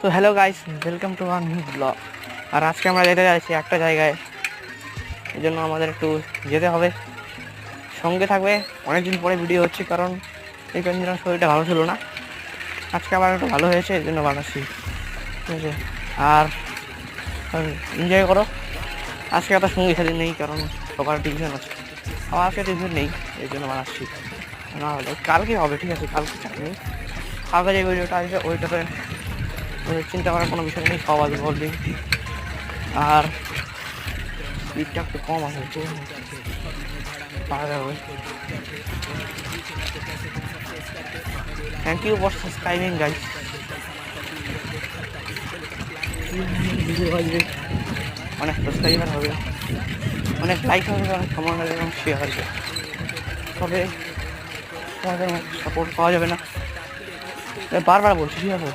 তো hello guys, welcome to our new blog. আর আজকে আমরা যেতে যাচ্ছি একটা জায়গায়, এই জন্য আমাদের একটু যেতে হবে, সঙ্গে থাকবে। অনেকদিন পরে ভিডিও হচ্ছে, কারণ এই কদিন আমার শরীরটা ভালো ছিল না। আজকে আবার একটু ভালো হয়েছে, এই জন্য বানাচ্ছি, ঠিক আছে? আর এনজয় করো। আজকে এত সঙ্গী সাথে নেই, কারণ সকাল টিউশন আছে। আমার আজকে টিউশন নেই, এই জন্য বানাচ্ছি। না হলে কালকে হবে, ঠিক আছে? কালকে চাপ নেই। কালকে যে ভিডিওটা আসবে ওইটাতে চিন্তা করার কোনো বিষয় নেই, সব আগে বলবি। আর স্পিডটা একটু কম আছে, পাওয়া যাবে। Thank you for subscribing guys. Video আসবে, অনেক সাবস্ক্রাইবার হবে, অনেক লাইক হবে, অনেক কমেন্ট হবে এবং শেয়ার হবে। তবে তোমাদের সাপোর্ট পাওয়া যাবে না, বারবার বলছি, ঠিক আছে?